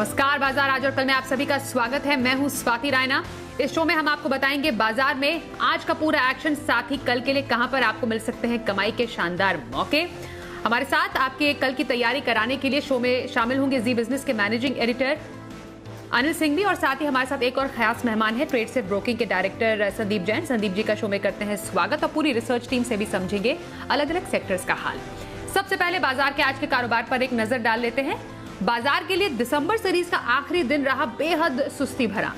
नमस्कार, बाजार आज और कल में आप सभी का स्वागत है। मैं हूं स्वाति रायना। इस शो में हम आपको बताएंगे बाजार में आज का पूरा एक्शन, साथ ही कल के लिए कहां पर आपको मिल सकते हैं कमाई के शानदार मौके। हमारे साथ आपके कल की तैयारी कराने के लिए शो में शामिल होंगे जी बिजनेस के मैनेजिंग एडिटर अनिल सिंह भी, और साथ ही हमारे साथ एक और खास मेहमान है ट्रेड से ब्रोकिंग के डायरेक्टर संदीप जैन। संदीप जी का शो में करते हैं स्वागत और पूरी रिसर्च टीम से भी समझेंगे अलग अलग सेक्टर्स का हाल। सबसे पहले बाजार के आज के कारोबार पर एक नजर डाल लेते हैं। बाजार के लिए दिसंबर सीरीज का आखिरी दिन रहा बेहद सुस्ती भरा।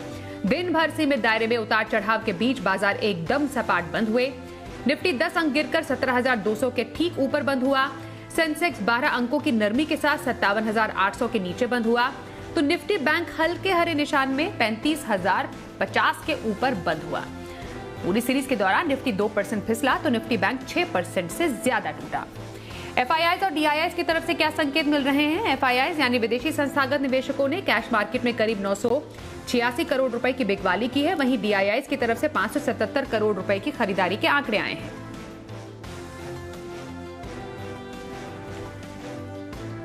दिन भर सीमित दायरे में उतार चढ़ाव के बीच बाजार एकदम सपाट बंद हुए। निफ्टी 10 अंक गिरकर 17,200 के ठीक ऊपर बंद हुआ। सेंसेक्स 12 अंकों की नरमी के साथ 57,800 के नीचे बंद हुआ, तो निफ्टी बैंक हल्के हरे निशान में 35,050 के ऊपर बंद हुआ। पूरी सीरीज के दौरान निफ्टी 2% फिसला तो निफ्टी बैंक 6% से ज्यादा टूटा। एफआईआईज और डीआईआईज की तरफ से क्या संकेत मिल रहे हैं? एफआईआईज यानी विदेशी संस्थागत निवेशकों ने कैश मार्केट में करीब 986 करोड़ रुपए की बिकवाली की है, वहीं डीआईआईज की तरफ से 577 करोड़ रुपए की खरीदारी के आंकड़े आए हैं।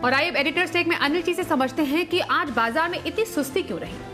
और आइए एडिटर स्टेक में अनिल जी से समझते हैं कि आज बाजार में इतनी सुस्ती क्यों रही।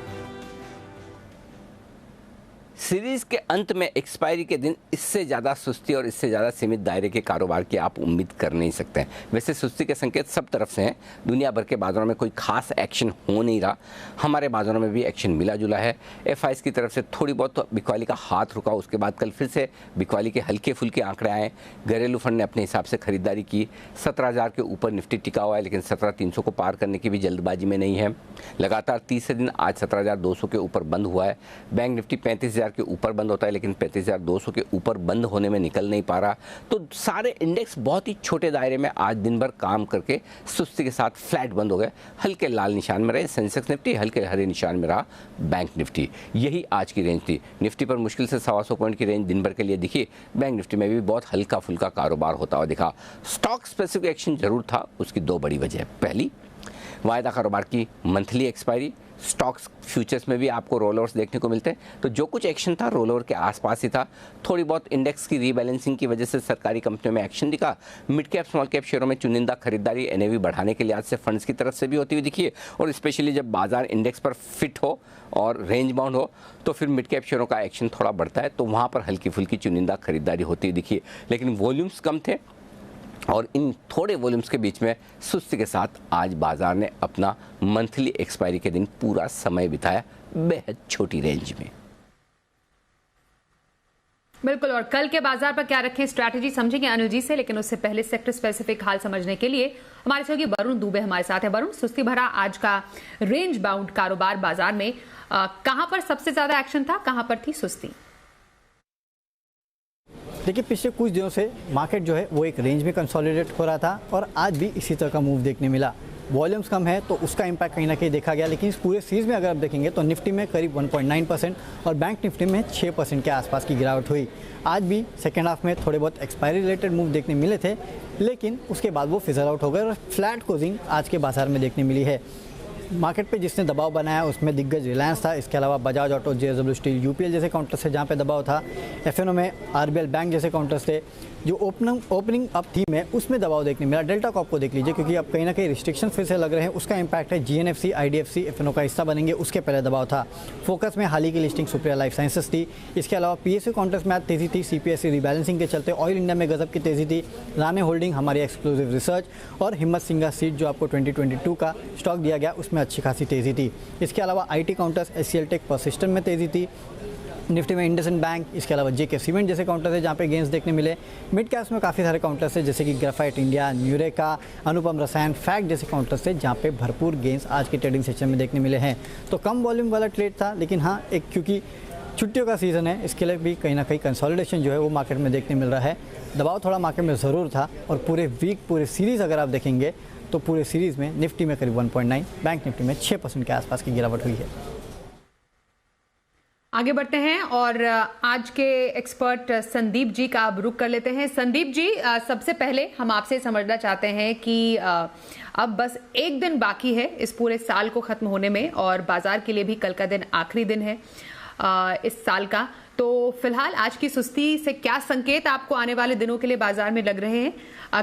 सीरीज के अंत में एक्सपायरी के दिन इससे ज़्यादा सुस्ती और इससे ज़्यादा सीमित दायरे के कारोबार की आप उम्मीद कर नहीं सकते हैं। वैसे सुस्ती के संकेत सब तरफ से हैं। दुनिया भर के बाजारों में कोई खास एक्शन हो नहीं रहा, हमारे बाजारों में भी एक्शन मिला जुला है। एफआईआईज की तरफ से थोड़ी बहुत बिकवाली का हाथ रुका, उसके बाद कल फिर से बिकवाली के हल्के फुल्के आंकड़े आए। घरेलू फंड ने अपने हिसाब से खरीदारी की। 17,000 के ऊपर निफ्टी टिका हुआ है, लेकिन 17,300 को पार करने की भी जल्दबाजी में नहीं है। लगातार तीसरे दिन आज 17,200 के ऊपर बंद हुआ है। बैंक निफ्टी 35,000 के ऊपर बंद होता है, लेकिन 35,200 के ऊपर बंद होने में निकल नहीं पा रहा। तो सारे इंडेक्स बहुत ही छोटे दायरे में आज दिन भर काम करके सुस्ती के साथ फ्लैट बंद हो गए। हल्के लाल निशान में रहे सेंसेक्स निफ्टी, हल्के हरे निशान में रहा बैंक निफ्टी। यही आज की रेंज थी। निफ्टी पर मुश्किल से 125 पॉइंट की रेंज दिन भर के लिए दिखी। बैंक निफ्टी में भी बहुत हल्का फुल्का कारोबार होता हुआ दिखा। स्टॉक स्पेसिफिक एक्शन जरूर था, उसकी दो बड़ी वजह। पहली, वायदा कारोबार की मंथली एक्सपायरी। स्टॉक्स फ्यूचर्स में भी आपको रोल ओवर्स देखने को मिलते हैं, तो जो कुछ एक्शन था रोल ओवर के आसपास ही था। थोड़ी बहुत इंडेक्स की रीबैलेंसिंग की वजह से सरकारी कंपनियों में एक्शन दिखा। मिड कैप स्मॉल कैप शेयरों में चुनिंदा खरीदारी एनएवी बढ़ाने के लिहाज से फंड्स की तरफ से भी होती हुई दिखी है। और स्पेशली जब बाजार इंडेक्स पर फिट हो और रेंज बाउंड हो तो फिर मिड कैप शेयरों का एक्शन थोड़ा बढ़ता है, तो वहाँ पर हल्की फुल्की चुनिंदा खरीदारी होती हुई दिखी है। लेकिन वॉल्यूम्स कम थे और इन थोड़े वॉल्यूम्स के बीच में सुस्ती के साथ आज बाजार ने अपना मंथली एक्सपायरी के दिन पूरा समय बिताया बेहद छोटी रेंज में। बिल्कुल, और कल के बाजार पर क्या रखें स्ट्रैटेजी समझेंगे अनिल जी से, लेकिन उससे पहले सेक्टर स्पेसिफिक हाल समझने के लिए हमारे सहयोगी वरुण दुबे हमारे साथ है। वरुण, सुस्ती भरा आज का रेंज बाउंड कारोबार बाजार में कहां पर सबसे ज्यादा एक्शन था, कहां पर थी सुस्ती? देखिए, पिछले कुछ दिनों से मार्केट जो है वो एक रेंज में कंसोलिडेट हो रहा था और आज भी इसी तरह का मूव देखने मिला। वॉल्यूम्स कम है तो उसका इम्पैक्ट कहीं ना कहीं देखा गया, लेकिन इस पूरे सीरीज में अगर आप देखेंगे तो निफ्टी में करीब 1.9% और बैंक निफ्टी में 6% के आसपास की गिरावट हुई। आज भी सेकेंड हाफ में थोड़े बहुत एक्सपायरी रिलेटेड मूव देखने मिले थे, लेकिन उसके बाद वो फिजल आउट हो गए और फ्लैट क्लोजिंग आज के बाजार में देखने मिली है। मार्केट पे जिसने दबाव बनाया उसमें दिग्गज रिलायंस था, इसके अलावा Bajaj auto, JSW steel, UPL जैसे काउंटर्स थे जहाँ पे दबाव था। एफएनओ में आरबीएल बैंक जैसे काउंटर्स थे। जो ओपनिंग अप थी में उसमें दबाव देखने मिला। डेल्टा कॉप को देख लीजिए, क्योंकि अब कहीं ना कहीं रिस्ट्रिक्शन फिर से लग रहे हैं, उसका इंपैक्ट है। जीएनएफसी, आईडीएफसी एफएनओ का हिस्सा बनेंगे, उसके पहले दबाव था। फोकस में हाल ही की लिस्टिंग सुप्रिया लाइफ साइंसेस थी। इसके अलावा पीएसयू काउंटर्स में आज तेजी थी, सीपीएससी रीबैलेंसिंग के चलते। ऑयल इंडिया में गजब की तेजी थी। राणे होल्डिंग, हमारी एक्सक्लूसिव रिसर्च और हिम्मत सिंघा सीट जो आपको 2022 का स्टॉक दिया गया उसमें अच्छी खासी तेजी थी। इसके अलावा IT counters, HCL Tech, Persistent में तेजी थी। निफ्टी में इंडसइंड बैंक, इसके अलावा जेके सीमेंट जैसे काउंटर्स है जहाँ पे गेंस देखने मिले। मिड कैप्स में काफ़ी सारे काउंटर्स है जैसे कि ग्राफाइट इंडिया, न्यूरेका, अनुपम रसायन, फैक्ट जैसे काउंटर्स है जहाँ पे भरपूर गेंस आज के ट्रेडिंग सेशन में देखने मिले हैं। तो कम वॉल्यूम वाला ट्रेड था, लेकिन हाँ एक क्योंकि छुट्टियों का सीज़न है इसके लिए भी कहीं ना कहीं कंसोलिडेशन जो है वो मार्केट में देखने मिल रहा है। दबाव थोड़ा मार्केट में ज़रूर था और पूरे वीक पूरे सीरीज़ अगर आप देखेंगे तो पूरे सीरीज़ में निफ्टी में करीब 1.9, बैंक निफ्टी में 6% के आसपास की गिरावट हुई है। आगे बढ़ते हैं और आज के एक्सपर्ट संदीप जी का अब रुख कर लेते हैं। संदीप जी, सबसे पहले हम आपसे समझना चाहते हैं कि अब बस एक दिन बाकी है इस पूरे साल को खत्म होने में और बाजार के लिए भी कल का दिन आखिरी दिन है इस साल का। तो फिलहाल आज की सुस्ती से क्या संकेत आपको आने वाले दिनों के लिए बाजार में लग रहे हैं?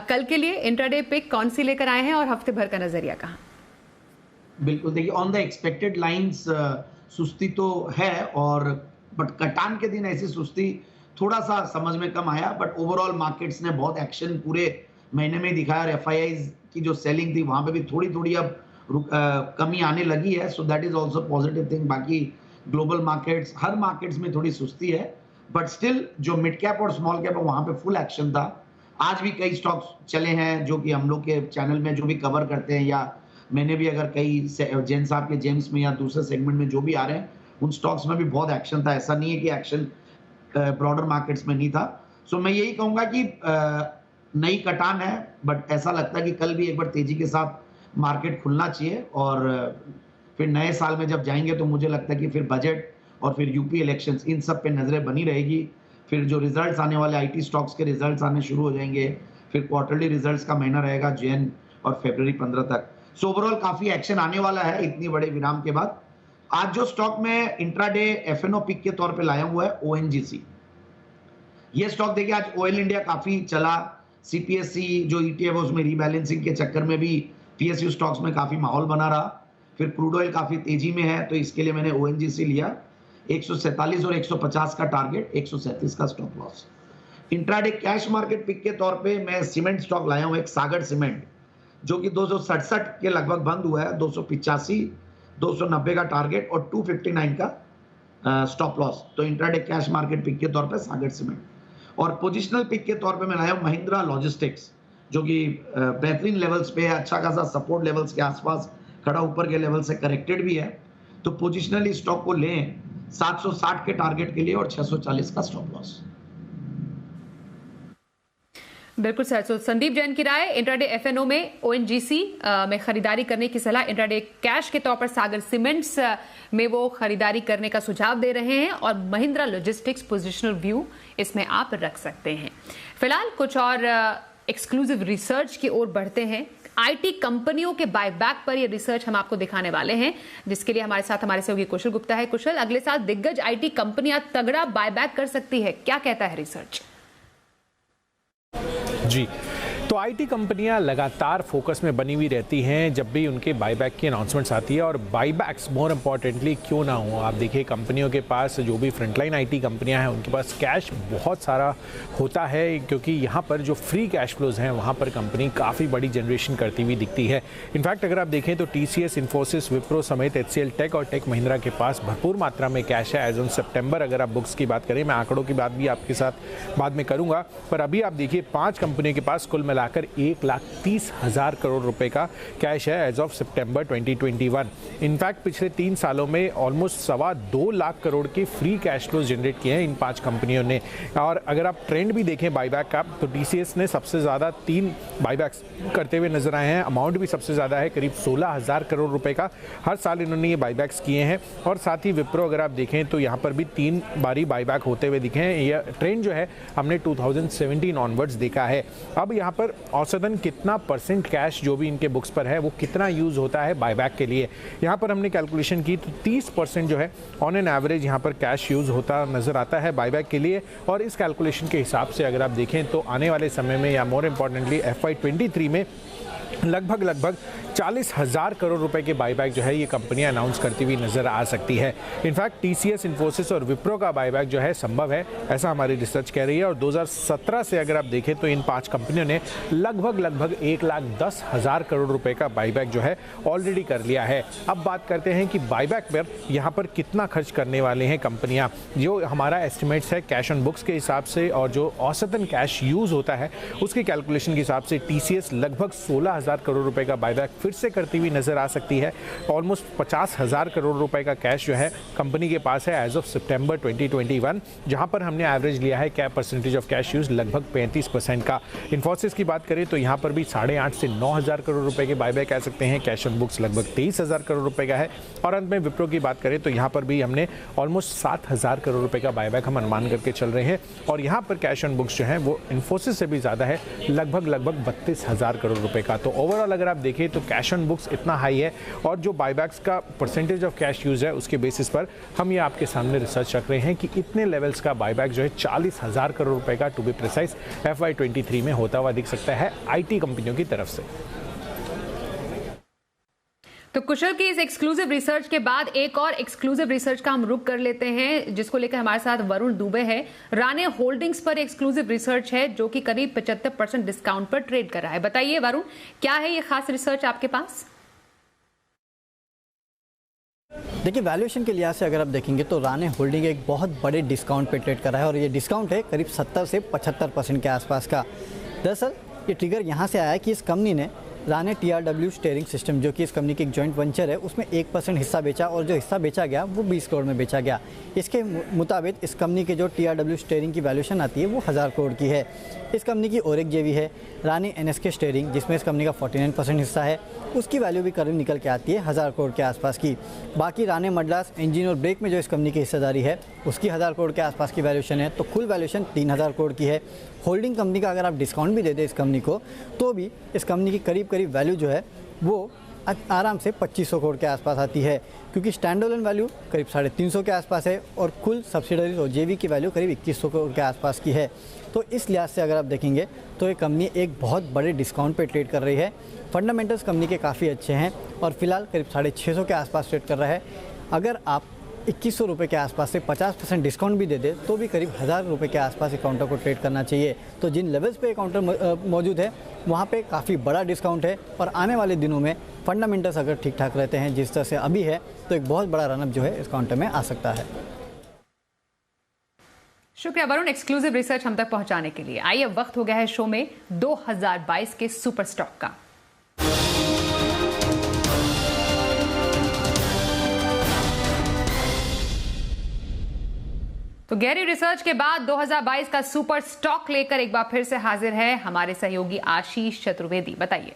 कल के लिए इंट्राडे पिक कौन सी लेकर आए हैं और हफ्ते भर का नजरिया कहाँ? बिल्कुल, देखिए ऑन द एक्सपेक्टेड लाइंस सुस्ती तो है, और बट कटान के दिन ऐसी सुस्ती थोड़ा सा समझ में कम आया, बट ओवरऑल मार्केट्स ने बहुत एक्शन पूरे महीने में दिखाया, और एफआईआईज की जो सेलिंग थी वहां पे भी थोड़ी थोड़ी अब कमी आने लगी है, so that is also positive thing. बाकी ग्लोबल मार्केट्स, हर मार्केट्स में थोड़ी सुस्ती है, बट स्टिल जो मिड कैप और स्मॉल कैप है वहां पे फुल एक्शन था। आज भी कई स्टॉक्स चले हैं जो कि हम लोग के चैनल में जो भी कवर करते हैं, या मैंने भी अगर कई जैन साहब के जेम्स में या दूसरे सेगमेंट में जो भी आ रहे हैं उन स्टॉक्स में भी बहुत एक्शन था। ऐसा नहीं है कि एक्शन ब्रॉडर मार्केट्स में नहीं था। सो मैं यही कहूंगा कि नई कटान है, बट ऐसा लगता है कि कल भी एक बार तेजी के साथ मार्केट खुलना चाहिए, और फिर नए साल में जब जाएंगे तो मुझे लगता है कि फिर बजट और फिर यूपी इलेक्शंस, इन सब पे नजरें बनी रहेगी। फिर जो रिजल्ट्स आने वाले आईटी स्टॉक्स के रिजल्ट्स आने शुरू हो जाएंगे, फिर क्वार्टरली रिजल्ट्स का महीना रहेगा जैन और फरवरी 15 तक। सो ओवरऑल काफी एक्शन आने वाला है इतनी बड़े विराम के बाद। आज जो स्टॉक में इंट्राडे एफएनओ पिक के तौर पे लाया हुआ है ओएनजीसी, ये स्टॉक देखिए आज ऑयल इंडिया काफी चला, सीपीएससी जो ईटीएफ है उसमें रीबैलेंसिंग के चक्कर में भी पीएसयू स्टॉक्स में काफी माहौल बना रहा। फिर क्रूड ऑयल काफी तेजी में है, तो इसके लिए मैंने ओएनजीसी लिया। 147 और 150 का टारगेट, 137 का stop loss. Intraday cash market pick के तौर पे मैं सीमेंट स्टॉक लाया हूं, एक सागर सीमेंट, जो कि 267 के लगभग बंद हुआ है, 285, 290 का टारगेट और 259 का स्टॉप लॉस। तो इंट्राडे कैश मार्केट पिक के तौर पे सागर सीमेंट। और पोजिशनल पिक के तौर पे मैं लाया हूं महिंद्रा लॉजिस्टिक्स, जो कि बेहतरीन लेवल्स पे है, अच्छा खासा सपोर्ट लेवल्स के आसपास खड़ा, ऊपर के लेवल से करेक्टेड भी है। तो पोजिशनली स्टॉक को लें 760 के टारगेट के लिए और 640 का स्टॉप लॉस। बिल्कुल सर। तो संदीप जैन की राय, इंट्राडे एफएनओ में ओएनजीसी में खरीदारी करने की सलाह, इंट्राडे कैश के तौर पर सागर सीमेंट्स में वो खरीदारी करने का सुझाव दे रहे हैं, और महिंद्रा लॉजिस्टिक्स पोजिशनल व्यू इसमें आप रख सकते हैं। फिलहाल कुछ और एक्सक्लूसिव रिसर्च की ओर बढ़ते हैं। आईटी कंपनियों के बायबैक पर ये रिसर्च हम आपको दिखाने वाले हैं, जिसके लिए हमारे साथ हमारे सहयोगी कुशल गुप्ता है। कुशल, अगले साल दिग्गज आईटी कंपनियां तगड़ा बायबैक कर सकती है, क्या कहता है रिसर्च? जी, तो आईटी कंपनियां लगातार फोकस में बनी हुई रहती हैं जब भी उनके बाईबैक की अनाउंसमेंट्स आती है, और बाईबैक्स मोर इम्पॉर्टेंटली क्यों ना हो। आप देखिए कंपनियों के पास, जो भी फ्रंटलाइन आईटी कंपनियां हैं उनके पास कैश बहुत सारा होता है, क्योंकि यहाँ पर जो फ्री कैश फ्लोज हैं वहाँ पर कंपनी काफ़ी बड़ी जनरेशन करती हुई दिखती है। इनफैक्ट अगर आप देखें तो टीसीएस, इन्फोसिस, विप्रो समेत एचसीएल टेक और टेक महिंद्रा के पास भरपूर मात्रा में कैश है एज ऑन सितंबर। अगर आप बुक्स की बात करें, मैं आंकड़ों की बात भी आपके साथ बाद में करूंगा, पर अभी आप देखिए 5 कंपनियों के पास कुल मिलाकर 1,30,000 करोड़ रुपए का कैश है एज ऑफ सितंबर 2021। इनफैक्ट पिछले 3 सालों में ऑलमोस्ट 2.25 लाख करोड़ के फ्री कैश फ्लो जनरेट किए हैं इन 5 कंपनियों ने। और अगर आप ट्रेंड भी देखें बाईबैक का, तो टीसीएस ने सबसे ज़्यादा 3 बाईबैक्स करते हुए नजर आए हैं। अमाउंट भी सबसे ज़्यादा है, करीब 16,000 करोड़ रुपए का हर साल इन्होंने ये बाईबैक्स किए हैं। और साथ ही विप्रो अगर आप देखें तो यहाँ पर भी 3 बारी बाईबैक होते हुए दिखे हैं। यह ट्रेंड जो है हमने 2017 ऑनवर्ड्स देखा है। अब यहाँ पर औसतन कितना परसेंट कैश जो भी इनके बुक्स पर है वो कितना यूज होता है बायबैक के लिए, यहाँ पर हमने कैलकुलेशन की तो 30% जो है ऑन एन एवरेज यहाँ पर कैश यूज होता नजर आता है बायबैक के लिए। और इस कैलकुलेशन के हिसाब से अगर आप देखें तो आने वाले समय में, या मोर इम्पॉर्टेंटली FY23 में लगभग 40,000 करोड़ रुपए के बाईबैक जो है ये कंपनियां अनाउंस करती हुई नजर आ सकती है। इनफैक्ट टीसीएस, इन्फोसिस और विप्रो का बाईबैक जो है संभव है, ऐसा हमारी रिसर्च कह रही है। और 2017 से अगर आप देखें तो इन 5 कंपनियों ने लगभग 1,10,000 करोड़ रुपए का बाईबैक जो है ऑलरेडी कर लिया है। अब बात करते हैं कि बाईबैक पर यहाँ पर कितना खर्च करने वाले हैं कंपनियां। जो हमारा एस्टिमेट्स है कैश ऑन बुक्स के हिसाब से और जो औसतन कैश यूज होता है उसके कैलकुलेशन के हिसाब से टीसीएस लगभग 16,000 करोड़ रुपए का बायबैक फिर से करती हुई नजर आ सकती है। ऑलमोस्ट 50,000 करोड़ रुपए का कैश जो है कंपनी के पास है एज ऑफ सितंबर 2021, जहां पर हमने एवरेज लिया है क्या परसेंटेज ऑफ कैश यूज, लगभग 35% का। इन्फोसिस की बात करें तो यहां पर भी 8,500 से 9,000 करोड़ रुपए के बायबैक आ सकते हैं। कैश ऑन बुक्स लगभग 23,000 करोड़ रुपए का है। और अंत में विप्रो की बात करें तो यहाँ पर भी हमने ऑलमोस्ट 7,000 करोड़ रुपए का बायबैक हम अनुमान करके चल रहे हैं। और यहाँ पर कैश ऑन बुक्स जो है वो इन्फोसिस से भी ज्यादा है, लगभग 32,000 करोड़ रुपए का। तो ओवरऑल अगर आप देखें तो कैश ऑन बुक्स इतना हाई है, और जो बायबैक्स का परसेंटेज ऑफ कैश यूज है उसके बेसिस पर हम ये आपके सामने रिसर्च रख रहे हैं कि इतने लेवल्स का बायबैक जो है 40,000 करोड़ रुपए का टू बी प्रिसाइज FY23 में होता हुआ दिख सकता है आईटी कंपनियों की तरफ से। तो कुशल की इस एक्सक्लूसिव रिसर्च के बाद एक और एक्सक्लूसिव रिसर्च का हम रुख कर लेते हैं, जिसको लेकर हमारे साथ वरुण दुबे है। राणे होल्डिंग्स पर एक्सक्लूसिव रिसर्च है जो कि करीब 75% डिस्काउंट पर ट्रेड कर रहा है। बताइए वरुण, क्या है ये खास रिसर्च आपके पास? देखिए, वैल्यूएशन के लिहाज से अगर आप देखेंगे तो राणे होल्डिंग एक बहुत बड़े डिस्काउंट पे ट्रेड कर रहा है और ये डिस्काउंट है करीब 70 से 75% के आसपास का। दरअसल ये ट्रिगर यहाँ से आया है कि इस कंपनी ने राणे TRW स्टीयरिंग सिस्टम, जो कि इस कंपनी की एक जॉइंट वेंचर है, उसमें 1% हिस्सा बेचा और जो हिस्सा बेचा गया वो 20 करोड़ में बेचा गया। इसके मुताबिक इस कंपनी के जो TRW स्टीयरिंग की वैल्यूएशन आती है वो 1000 करोड़ की है। इस कंपनी की और एक जेवी है राणे NSK स्टीयरिंग, जिसमें इस कंपनी का 49% हिस्सा है, उसकी वैल्यू भी करीब निकल के आती है 1000 करोड़ के आसपास की। बाकी राणे मद्रास इंजन और ब्रेक में जो इस कंपनी की हिस्सेदारी है उसकी 1000 करोड़ के आसपास की वैल्यूएशन है, तो कुल वैल्यूएशन 3000 करोड़ की है। होल्डिंग कंपनी का अगर आप डिस्काउंट भी दे दें इस कंपनी को, तो भी इस कंपनी की करीब करीब वैल्यू जो है वो आराम से 2500 करोड़ के आसपास आती है, क्योंकि स्टैंड अलोन वैल्यू करीब 350 के आसपास है और कुल सब्सिडरीज और जेवी की वैल्यू करीब 2100 करोड़ के आसपास की है। तो इस लिहाज से अगर आप देखेंगे तो ये कंपनी एक बहुत बड़े डिस्काउंट पे ट्रेड कर रही है। फंडामेंटल्स कंपनी के काफ़ी अच्छे हैं और फिलहाल करीब 650 के आसपास ट्रेड कर रहा है। अगर आप 2100 रुपये के आसपास से 50% डिस्काउंट भी दे दे तो भी करीब 1000 रुपये के आसपास एक काउंटर को ट्रेड करना चाहिए। तो जिन लेवल्स पे काउंटर मौजूद है वहाँ पे काफ़ी बड़ा डिस्काउंट है और आने वाले दिनों में फंडामेंटल्स अगर ठीक ठाक रहते हैं जिस तरह से अभी है, तो एक बहुत बड़ा रनअप जो है इस काउंटर में आ सकता है। शुक्रिया वरुण एक्सक्लूसिव रिसर्च हम तक पहुंचाने के लिए। आइए वक्त हो गया है शो में 2022 के सुपर स्टॉक का। तो गहरी रिसर्च के बाद 2022 का सुपर स्टॉक लेकर एक बार फिर से हाजिर है हमारे सहयोगी आशीष चतुर्वेदी। बताइए।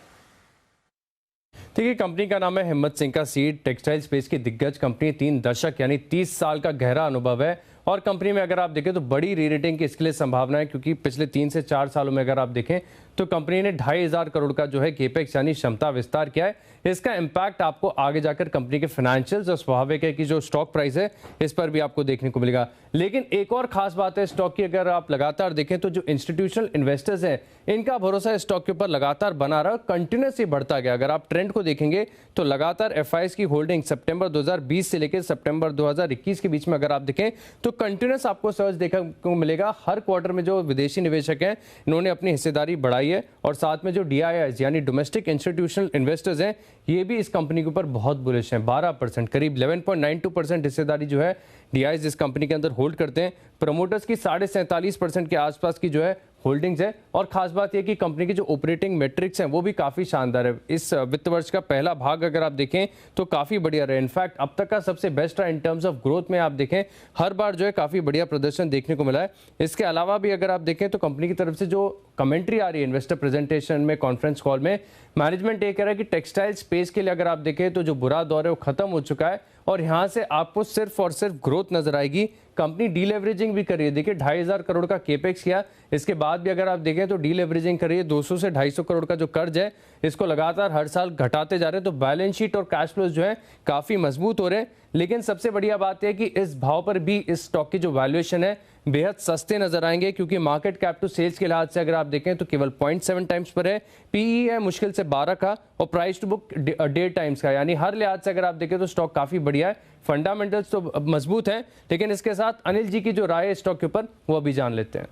देखिए, कंपनी का नाम है हिम्मत सिंह का सीड। टेक्सटाइल स्पेस की दिग्गज कंपनी, 3 दशक यानी 30 साल का गहरा अनुभव है और कंपनी में अगर आप देखें तो बड़ी रीरेटिंग की इसके लिए संभावना है, क्योंकि पिछले 3 से 4 सालों में अगर आप देखें तो कंपनी ने 2500 करोड़ का जो है केपेक्स यानी क्षमता विस्तार किया है। इसका इम्पैक्ट आपको आगे जाकर कंपनी के फाइनेंशियल्स और स्वाभाविक है कि जो स्टॉक प्राइस है इस पर भी आपको देखने को मिलेगा। लेकिन एक और खास बात है स्टॉक की, अगर आप लगातार देखें तो जो इंस्टीट्यूशनल इन्वेस्टर्स हैं इनका भरोसा स्टॉक के ऊपर लगातार बना रहा, कंटिन्यूसली बढ़ता गया। अगर आप ट्रेंड को देखेंगे तो लगातार एफआईएस की होल्डिंग सितंबर 2020 से लेकर सितंबर 2021 के बीच में अगर आप देखें तो कंटिन्यूस आपको सर्च देखने को मिलेगा। हर क्वार्टर में जो विदेशी निवेशक हैं इन्होंने अपनी हिस्सेदारी बढ़ाई है और साथ में जो DIIs यानी डोमेस्टिक इंस्टीट्यूशनल इन्वेस्टर्स हैं ये भी इस कंपनी के ऊपर बहुत बुलिश हैं। 12% करीब 11.92% हिस्सेदारी जो है DIIs इस कंपनी के अंदर होल्ड करते हैं। प्रमोटर्स की 47.5% के आसपास की जो है होल्डिंग्स है और खास बात यह कि कंपनी की जो ऑपरेटिंग मैट्रिक्स हैं वो भी काफ़ी शानदार है। इस वित्त वर्ष का पहला भाग अगर आप देखें तो काफ़ी बढ़िया रहा। इनफैक्ट अब तक का सबसे बेस्ट रहा इन टर्म्स ऑफ ग्रोथ में। आप देखें हर बार जो है काफ़ी बढ़िया प्रदर्शन देखने को मिला है। इसके अलावा भी अगर आप देखें तो कंपनी की तरफ से जो कमेंट्री आ रही है इन्वेस्टर प्रेजेंटेशन में, कॉन्फ्रेंस कॉल में, मैनेजमेंट ये कह रहा है कि टेक्सटाइल स्पेस के लिए अगर आप देखें तो जो बुरा दौर है वो खत्म हो चुका है और यहाँ से आपको सिर्फ और सिर्फ ग्रोथ नजर आएगी। कंपनी डीलेवरेजिंग भी कर रही है। देखिए 2500 करोड़ का केपेक्स किया, इसके बाद भी अगर आप देखें तो डीलेवरेजिंग कर रही है। 200 से 250 करोड़ का जो कर्ज है इसको लगातार हर साल घटाते जा रहे हैं। तो बैलेंस शीट और कैश फ्लोज जो है काफी मजबूत हो रहे हैं। लेकिन सबसे बढ़िया बात है कि इस भाव पर भी इस स्टॉक की जो वैल्यूएशन है बेहद सस्ते नजर आएंगे, क्योंकि मार्केट कैप टू सेल्स के लिहाज से अगर आप देखें तो केवल 0.7 टाइम्स पर है। पीई है मुश्किल से 12 का और प्राइस टू बुक 1.5 टाइम्स का, यानी हर लिहाज से अगर आप देखें तो स्टॉक काफी बढ़िया है। फंडामेंटल्स तो मजबूत हैं। लेकिन इसके साथ अनिल जी की जो राय है स्टॉक के ऊपर वो भी जान लेते हैं।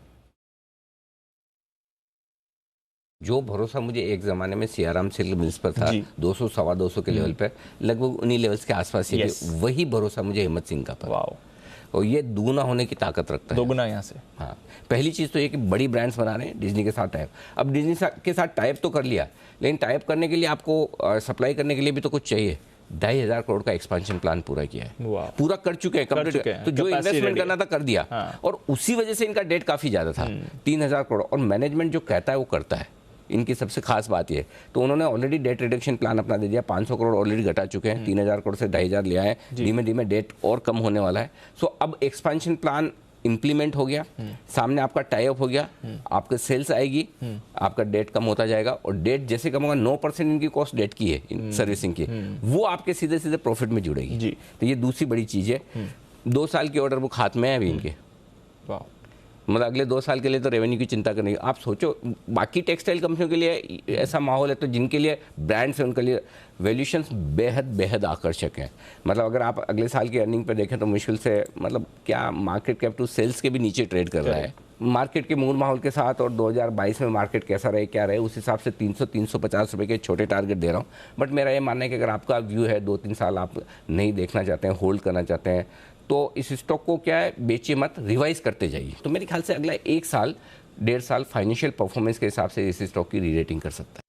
जो भरोसा मुझे एक ज़माने में सियाराम सिल्क मिल्स पर था 200 सवा 200 के लेवल पर, लगभग उन्हीं लेवल्स के आसपास ही वही भरोसा मुझे हिम्मत सिंह का पर। और ये दुगुना होने की ताकत रखता है। दोगुना यहाँ से। हाँ, पहली चीज़ तो ये कि बड़ी ब्रांड्स बना रहे हैं डिज्नी के साथ टाइप। अब डिज्नी के साथ टाइप तो कर लिया, लेकिन टाइप करने के लिए आपको सप्लाई करने के लिए भी तो कुछ चाहिए। 2500 करोड़ का एक्सपेंशन प्लान पूरा किया है, पूरा कर चुके हैं, कंप्लीट। तो जो इन्वेस्टमेंट करना था कर दिया। और उसी वजह से इनका डेट काफ़ी ज़्यादा था, 3000 करोड़। और मैनेजमेंट जो कहता है वो करता है। इनकी सबसे खास बात ये, तो उन्होंने ऑलरेडी डेट रिडक्शन प्लान अपना दे दिया। 500 करोड़ ऑलरेडी घटा चुके हैं, 3000 करोड़ से 2500 लिया है। धीमे धीमे डेट और कम होने वाला है। सो अब एक्सपेंशन प्लान इंप्लीमेंट हो गया, सामने आपका टाई अप हो गया, आपके सेल्स आएगी, आपका डेट कम होता जाएगा। और डेट जैसे कम होगा, 9% इनकी कॉस्ट डेट की है सर्विसिंग की, वो आपके सीधे सीधे प्रॉफिट में जुड़ेगी। तो ये दूसरी बड़ी चीज़ है। 2 साल की ऑर्डर बुक हाथ में है अभी इनके। मतलब अगले 2 साल के लिए तो रेवेन्यू की चिंता करनी। आप सोचो बाकी टेक्सटाइल कंपनियों के लिए ऐसा माहौल है, तो जिनके लिए ब्रांड्स है उनके लिए वैल्यूएशंस बेहद आकर्षक हैं। मतलब अगर आप अगले साल की अर्निंग पे देखें तो मुश्किल से मतलब क्या मार्केट कैप टू सेल्स के भी नीचे ट्रेड कर रहा है। मार्केट के मूड माहौल के साथ और 2022 में मार्केट कैसा रहे क्या रहे उस हिसाब से 300-350 रुपए के छोटे टारगेट दे रहा हूँ। बट मेरा ये मानना है कि अगर आपका व्यू है 2-3 साल आप नहीं देखना चाहते हैं, होल्ड करना चाहते हैं, तो इस स्टॉक को क्या है बेचिए मत, रिवाइज करते जाइए। तो मेरे ख्याल से अगला 1 साल 1.5 साल फाइनेंशियल परफॉर्मेंस के हिसाब से इस स्टॉक की री-रेटिंग कर सकता है।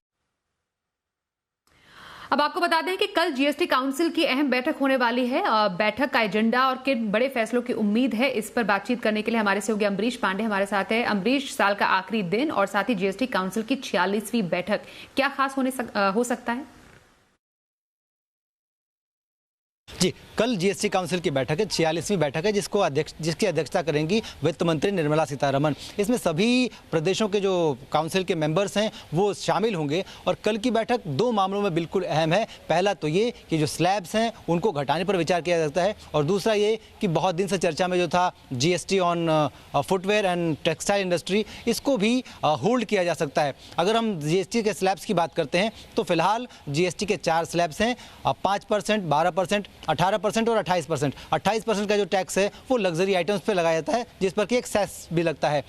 अब आपको बता दें कि कल जीएसटी काउंसिल की अहम बैठक होने वाली है। बैठक का एजेंडा और किन बड़े फैसलों की उम्मीद है, इस पर बातचीत करने के लिए हमारे से हो गया अमरीश पांडे हमारे साथ है। अमरीश, साल का आखिरी दिन और साथ ही जीएसटी काउंसिल की 46वीं बैठक, क्या खास हो सकता है? जी, कल जीएसटी काउंसिल की बैठक है, 46वीं बैठक है, जिसकी अध्यक्षता करेंगी वित्त मंत्री निर्मला सीतारमण। इसमें सभी प्रदेशों के जो काउंसिल के मेंबर्स हैं वो शामिल होंगे। और कल की बैठक 2 मामलों में बिल्कुल अहम है। पहला तो ये कि जो स्लैब्स हैं उनको घटाने पर विचार किया जाता है, और दूसरा ये कि बहुत दिन से चर्चा में जो था GST on footwear and textile industry, इसको भी होल्ड किया जा सकता है। अगर हम जीएसटी के स्लैब्स की बात करते हैं तो फिलहाल जीएसटी के 4 स्लैब्स हैं, 5%, 12%, 18% और 28%। 28% का जो टैक्स है वो लग्जरी आइटम्स पे लगाया जाता है, जिस पर कि एक सेस भी लगता है।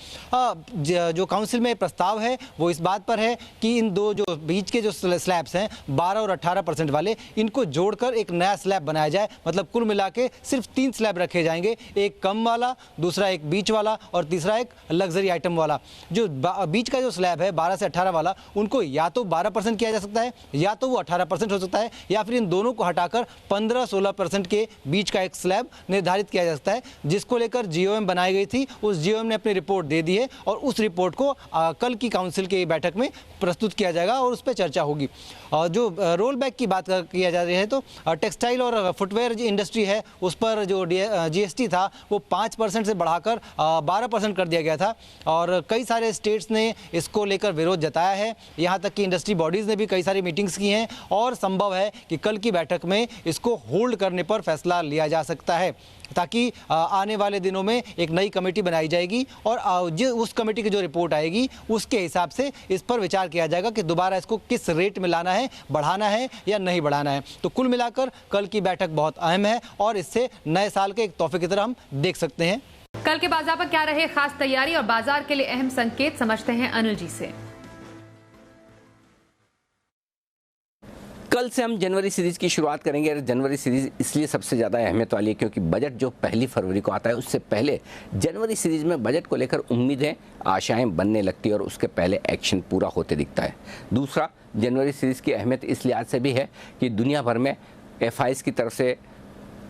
जो काउंसिल में प्रस्ताव है वो इस बात पर है कि इन दो जो बीच के जो स्लैब्स हैं 12 और 18% वाले, इनको जोड़कर एक नया स्लैब बनाया जाए। मतलब कुल मिला के सिर्फ 3 स्लैब रखे जाएंगे, एक कम वाला, दूसरा एक बीच वाला और तीसरा एक लग्जरी आइटम वाला। जो बीच का जो स्लैब है 12 से 18 वाला, उनको या तो 12% किया जा सकता है या तो वो 18% हो सकता है, या फिर इन दोनों को हटाकर 15-16% के बीच का एक स्लैब निर्धारित किया जा सकता है, जिसको लेकर जीओएम बनाई गई थी। उस जीओएम ने अपनी रिपोर्ट दे दी है और उस रिपोर्ट को कल की काउंसिल की बैठक में प्रस्तुत किया जाएगा और उस पर चर्चा होगी। जो रोल बैक की बात किया जा रही है तो टेक्सटाइल और फुटवेयर इंडस्ट्री है उस पर जो जीएसटी था वो 5% से बढ़ाकर 12% कर दिया गया था, और कई सारे स्टेट्स ने इसको लेकर विरोध जताया है। यहाँ तक कि इंडस्ट्री बॉडीज़ ने भी कई सारी मीटिंग्स की हैं, और संभव है कि कल की बैठक में इसको होल्ड करने पर फैसला लिया जा सकता है, ताकि आने वाले दिनों में एक नई कमेटी बनाई जाएगी और उस कमेटी की जो रिपोर्ट आएगी उसके हिसाब से इस पर विचार किया जाएगा कि दोबारा इसको किस रेट में लाना है, बढ़ाना है या नहीं बढ़ाना है। तो कुल मिलाकर कल की बैठक बहुत अहम है और इससे नए साल के एक तोहफे की तरह हम देख सकते हैं। कल के बाजार पर क्या रहे खास तैयारी और बाजार के लिए अहम संकेत, समझते हैं अनिल जी से। कल से हम जनवरी सीरीज की शुरुआत करेंगे। जनवरी सीरीज इसलिए सबसे ज़्यादा अहमियत वाली है क्योंकि बजट जो 1 फरवरी को आता है उससे पहले जनवरी सीरीज में बजट को लेकर उम्मीदें, आशाएं बनने लगती है और उसके पहले एक्शन पूरा होते दिखता है। दूसरा, जनवरी सीरीज की अहमियत इस लिहाज से भी है कि दुनिया भर में एफआईज की तरफ से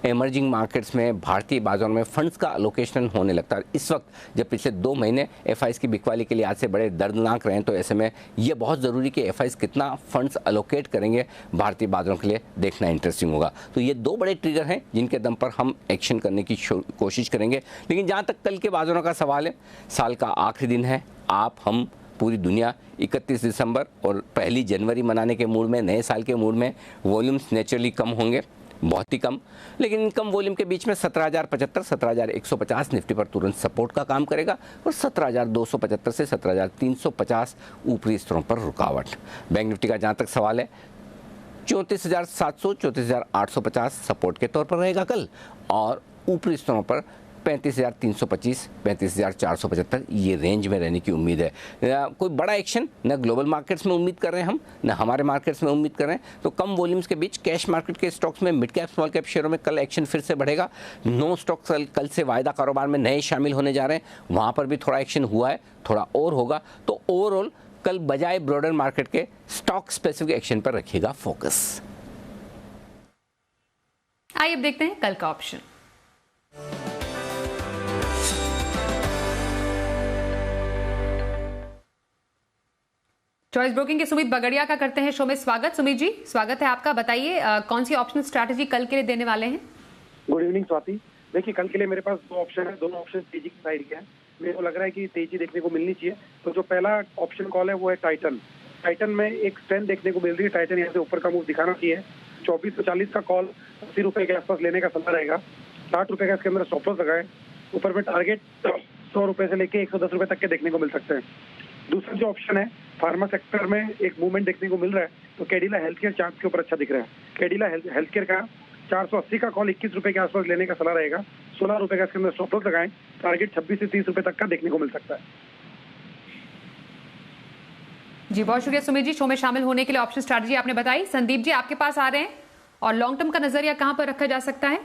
एमर्जिंग मार्केट्स में, भारतीय बाजारों में फंड्स का अलोकेशन होने लगता है। इस वक्त जब पिछले 2 महीने एफआईज की बिकवाली के लिए आज से बड़े दर्दनाक रहे हैं, तो ऐसे में ये बहुत ज़रूरी कि एफआईज कितना फंड्स अलोकेट करेंगे भारतीय बाजारों के लिए, देखना इंटरेस्टिंग होगा। तो ये 2 बड़े ट्रिगर हैं जिनके दम पर हम एक्शन करने की कोशिश करेंगे। लेकिन जहाँ तक कल के बाजारों का सवाल है, साल का आखिरी दिन है, आप हम पूरी दुनिया 31 दिसंबर और 1 जनवरी मनाने के मूड में, नए साल के मूड में। वॉल्यूम्स नेचुरली कम होंगे, बहुत ही कम, लेकिन इन कम वॉल्यूम के बीच में 17,075, 17,150 निफ्टी पर तुरंत सपोर्ट का काम करेगा और 17,275 से 17,350 ऊपरी स्तरों पर रुकावट। बैंक निफ्टी का जहाँ तक सवाल है 34,700, 34,850 सपोर्ट के तौर पर रहेगा कल, और ऊपरी स्तरों पर 35,325, 35,475 ये रेंज में रहने की उम्मीद है। कोई बड़ा एक्शन न ग्लोबल मार्केट्स में उम्मीद कर रहे हैं हम, न हमारे मार्केट्स में उम्मीद कर रहे हैं। तो कम वॉल्यूम्स के बीच कैश मार्केट के स्टॉक्स में, मिड कैप स्मॉल कैप शेयरों में कल एक्शन फिर से बढ़ेगा। 9 स्टॉक्स कल से वायदा कारोबार में नए शामिल होने जा रहे हैं, वहाँ पर भी थोड़ा एक्शन हुआ है, थोड़ा और होगा। तो ओवरऑल कल बजाय ब्रॉडर मार्केट के स्टॉक स्पेसिफिक एक्शन पर रखिएगा फोकस। आइए अब देखते हैं कल का ऑप्शन। चॉइस ब्रोकिंग के सुमित बगड़िया का करते हैं शो में स्वागत। सुमित जी, स्वागत है आपका। बताइए कौन सी ऑप्शनल स्ट्रैटेजी कल के लिए देने वाले हैं? Good evening Swati. देखिए, कल के लिए मेरे पास 2 ऑप्शन है, दोनों ऑप्शन तेजी की साइड के हैं। मेरे को लग रहा है कि तेजी देखने को मिलनी चाहिए। तो जो पहला ऑप्शन कॉल है वो है टाइटन। टाइटन में एक स्ट्रेंथ देखने को मिल रही है। टाइटन यहाँ से ऊपर का मूव दिखाना चाहिए। 2440 का कॉल 80 रुपए के आसपास लेने का समय रहेगा। 60 रुपए का इसके अंदर स्टॉप लॉस लगाए। ऊपर में टारगेट 100 रुपए से लेके 110 रुपए तक के देखने को मिल सकते हैं। दूसरा जो ऑप्शन है, फार्मा सेक्टर में एक मूवमेंट देखने को मिल रहा है, तो कैडिला हेल्थ केयर चार्ट के ऊपर अच्छा दिख रहा है। कैडिला हेल्थ केयर का 480 का कॉल 21 रुपए के आसपास लेने का सलाह रहेगा। 16 रुपए का इसके अंदर स्टॉप लॉस लगाएं, टारगेट 26 से 30 रुपए तक का देखने को मिल सकता है। जी बहुत शुक्रिया सुमित जी, शो में शामिल होने के लिए। ऑप्शन स्ट्रैटेजी आपने बताई। संदीप जी आपके पास आ रहे हैं, और लॉन्ग टर्म का नजरिया कहां पर रखा जा सकता है?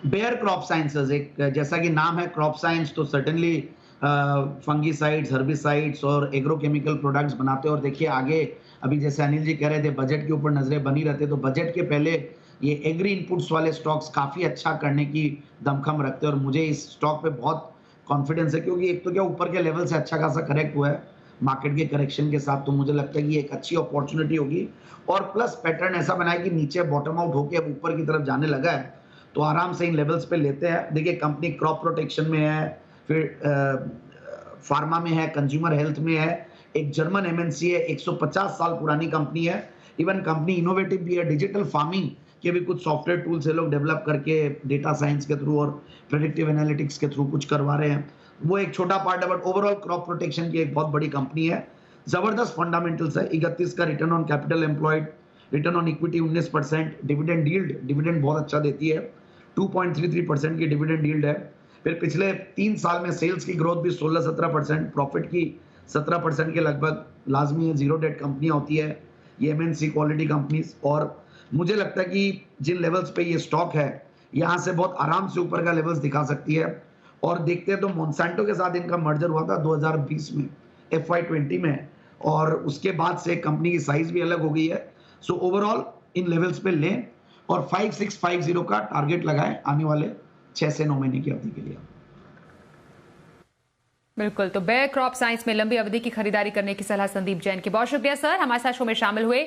बेयर क्रॉप साइंसेज, एक जैसा कि नाम है क्रॉप साइंस, तो सर्टेनली फंगीसाइड्स, हर्बिसाइड्स और एग्रोकेमिकल प्रोडक्ट्स बनाते हैं। और देखिए आगे अभी जैसे अनिल जी कह रहे थे बजट के ऊपर नजरें बनी रहते, तो बजट के पहले ये एग्री इनपुट्स वाले स्टॉक्स काफी अच्छा करने की दमखम रखते हैं। और मुझे इस स्टॉक पे बहुत कॉन्फिडेंस है, क्योंकि एक तो क्या ऊपर के लेवल से अच्छा खासा करेक्ट हुआ है मार्केट के करेक्शन के साथ, तो मुझे लगता है कि एक अच्छी अपॉर्चुनिटी होगी। और प्लस पैटर्न ऐसा बना है कि नीचे बॉटम आउट होके अब ऊपर की तरफ जाने लगा है, तो आराम से इन लेवल्स पे लेते हैं। देखिए कंपनी क्रॉप प्रोटेक्शन में है, फिर फार्मा में है, कंज्यूमर हेल्थ में है, एक जर्मन एमएनसी है, 150 साल पुरानी कंपनी है। इवन कंपनी इनोवेटिव भी है, डिजिटल फार्मिंग के भी कुछ सॉफ्टवेयर टूल्स ये लोग डेवलप करके डेटा साइंस के थ्रू और प्रेडिक्टिव एनालिटिक्स के थ्रू कुछ करवा रहे हैं। वो एक छोटा पार्ट है, बट ओवरऑल क्रॉप प्रोटेक्शन की एक बहुत बड़ी कंपनी है। जबरदस्त फंडामेंटल्स है, 31 का return on capital employed, return on equity 19%, dividend yield, dividend बहुत अच्छा देती है, 2.33% की डिविडेंड यील्ड है। फिर पिछले 3 साल में सेल्स की ग्रोथ भी 16-17%, प्रॉफिट की 17% के लगभग। लाजमी है, जीरो डेट कंपनियां होती है ये एमएनसी क्वालिटी कंपनीज। और मुझे लगता है कि जिन लेवल्स पे ये स्टॉक है, यहाँ से बहुत आराम से ऊपर का लेवल्स दिखा सकती है। और देखते हैं तो मोन्सेंटो के साथ इनका मर्जर हुआ था 2020 में, FY20 में, और उसके बाद से कंपनी की साइज भी अलग हो गई है। सो ओवरऑल इन लेवल्स पे लें और 5650 का टारगेट लगाएं आने वाले 6 से 9 महीने की अवधि के लिए। बिल्कुल, तो बेयर क्रॉप साइंस में लंबी अवधि की खरीदारी करने की सलाह संदीप जैन की। बहुत शुक्रिया सर, हमारे साथ शो में शामिल हुए।